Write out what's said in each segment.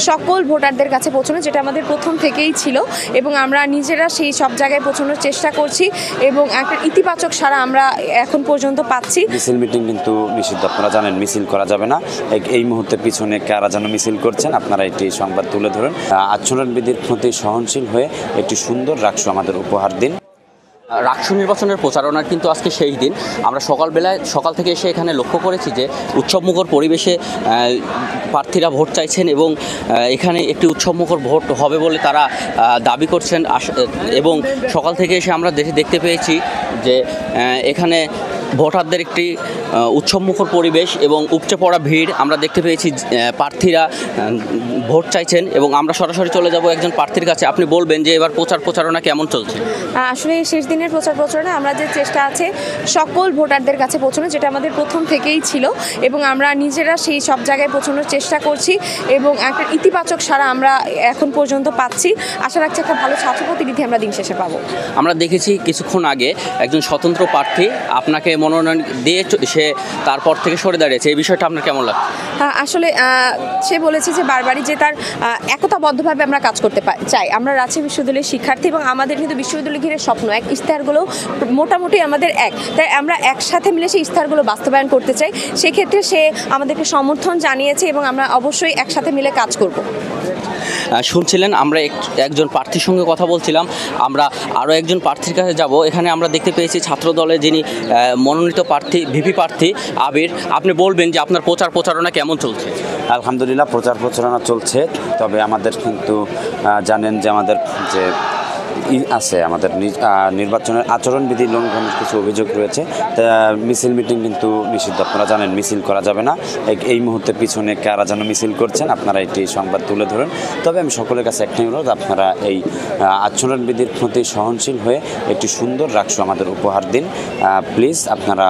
সকল ভোটারদের কাছে পৌঁছানো, যেটা আমাদের প্রথম থেকেই ছিল এবং আমরা নিজেরা সেই সব জায়গায় পৌঁছানোর চেষ্টা করছি এবং একটা ইতিবাচক সাড়া আমরা এখন পর্যন্ত পাচ্ছি। মিছিল মিটিং কিন্তু নিষিদ্ধ, আপনারা জানেন মিছিল করা যাবে না। এই মুহূর্তে পিছনে কারা যেন মিছিল করছেন, আপনারা এটি সংবাদ তুলে ধরুন। আচরণবিধির প্রতি সহনশীল হয়ে একটি সুন্দর রাকসু আমাদের উপহার দিন। রাকসু নির্বাচনের প্রচারণার কিন্তু আজকে সেই দিন। আমরা সকাল থেকে এসে এখানে লক্ষ্য করেছি যে উৎসবমুখর পরিবেশে প্রার্থীরা ভোট চাইছেন এবং এখানে একটি উৎসবমুখর ভোট হবে বলে তারা দাবি করছেন। এবং সকাল থেকে এসে আমরা দেখতে পেয়েছি যে এখানে ভোটারদের একটি উৎসবমুখর পরিবেশ এবং উপচে পড়া ভিড় আমরা দেখতে পেয়েছি। প্রার্থীরা ভোট চাইছেন এবং আমরা সরাসরি চলে যাব একজন প্রার্থীর কাছে। আপনি বলবেন যে এবার প্রচারণা কেমন চলছে? আসলে শেষ দিনের প্রচারণা আমরা যে চেষ্টা আছে সকল ভোটারদের কাছে পৌঁছানো, যেটা আমাদের প্রথম থেকেই ছিল এবং আমরা নিজেরা সেই সব জায়গায় পৌঁছানোর চেষ্টা করছি এবং একটা ইতিবাচক সাড়া আমরা এখন পর্যন্ত পাচ্ছি। আশা রাখছি একটা ভালো ছাত্র প্রতিনিধি আমরা দিন শেষে পাবো। আমরা দেখেছি কিছুক্ষণ আগে একজন স্বতন্ত্র প্রার্থী আপনাকে মনোনয়ন দিয়ে সে তারপর থেকে সরে দাঁড়িয়েছে, এই বিষয়টা আপনার কেমন লাগে? আসলে সে বলেছে যে বারবারই যে তার একতাবদ্ধভাবে আমরা কাজ করতে চাই। আমরা রাজশাহী বিশ্ববিদ্যালয়ের শিক্ষার্থী এবং আমাদের কিন্তু বিশ্ববিদ্যালয় ঘিরে স্বপ্ন এক, ইশতেহারগুলো মোটামুটি আমাদের এক, তাই আমরা একসাথে মিলে সেই ইশতেহারগুলো বাস্তবায়ন করতে চাই। সেক্ষেত্রে সে আমাদেরকে সমর্থন জানিয়েছে এবং আমরা অবশ্যই একসাথে মিলে কাজ করব। শুনছিলেন আমরা একজন প্রার্থীর সঙ্গে কথা বলছিলাম। আমরা আরও একজন প্রার্থীর কাছে যাব। এখানে আমরা দেখতে পেয়েছি ছাত্র দলের যিনি মনোনীত প্রার্থী ভিপি প্রার্থী আবির। আপনি বলবেন যে আপনার প্রচারণা কেমন চলছে? আলহামদুলিল্লাহ প্রচারণা চলছে, তবে আমাদের কিন্তু জানেন যে আমাদের যে আছে আমাদের নির্বাচনের আচরণবিধি লঙ্ঘনের কিছু অভিযোগ রয়েছে। মিছিল মিটিং কিন্তু নিষিদ্ধ, আপনারা জানেন মিছিল করা যাবে না। এই মুহূর্তে পিছনে কারা যেন মিছিল করছেন, আপনারা এটি সংবাদ তুলে ধরুন। তবে আমি সকলের কাছে একটাই অনুরোধ, আপনারা এই আচরণবিধির প্রতি সহনশীল হয়ে একটি সুন্দর রাকসু আমাদের উপহার দিন প্লিজ। আপনারা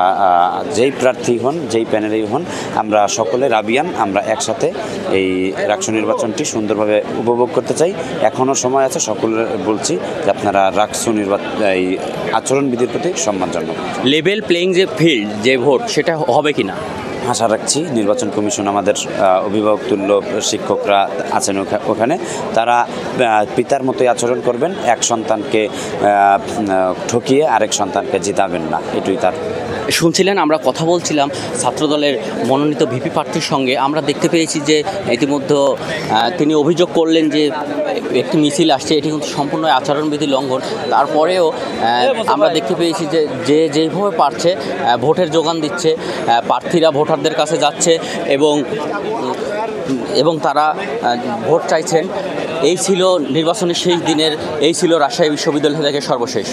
যেই প্রার্থী হন, যেই প্যানেলেই হন, আমরা সকলে রাবিয়ান, আমরা একসাথে এই রাকসু নির্বাচনটি সুন্দরভাবে উপভোগ করতে চাই। এখনও সময় আছে, সকলে বলছি যে আপনারা রাকসু এই আচরণবিধির প্রতি সম্মান জানান। লেভেল প্লেইং যে ফিল্ড, যে ভোট, সেটা হবে কি না আশা রাখছি। নির্বাচন কমিশন, আমাদের অভিভাবক তুল্য শিক্ষকরা আছেন ওখানে, তারা পিতার মতোই আচরণ করবেন। এক সন্তানকে ঠকিয়ে আরেক সন্তানকে জিতাবেন না, এটাই তার। শুনছিলেন আমরা কথা বলছিলাম ছাত্রদলের মনোনীত ভিপি প্রার্থীর সঙ্গে। আমরা দেখতে পেয়েছি যে ইতিমধ্যে তিনি অভিযোগ করলেন যে একটি মিছিল আসছে, এটি কিন্তু সম্পূর্ণ আচরণবিধি লঙ্ঘন। তারপরেও আমরা দেখতে পেয়েছি যে যেইভাবে পারছে ভোটের যোগান দিচ্ছে, প্রার্থীরা ভোটারদের কাছে যাচ্ছে এবং তারা ভোট চাইছেন। এই ছিল নির্বাচনের শেষ দিনের, এই ছিল রাজশাহী বিশ্ববিদ্যালয় থেকে সর্বশেষ।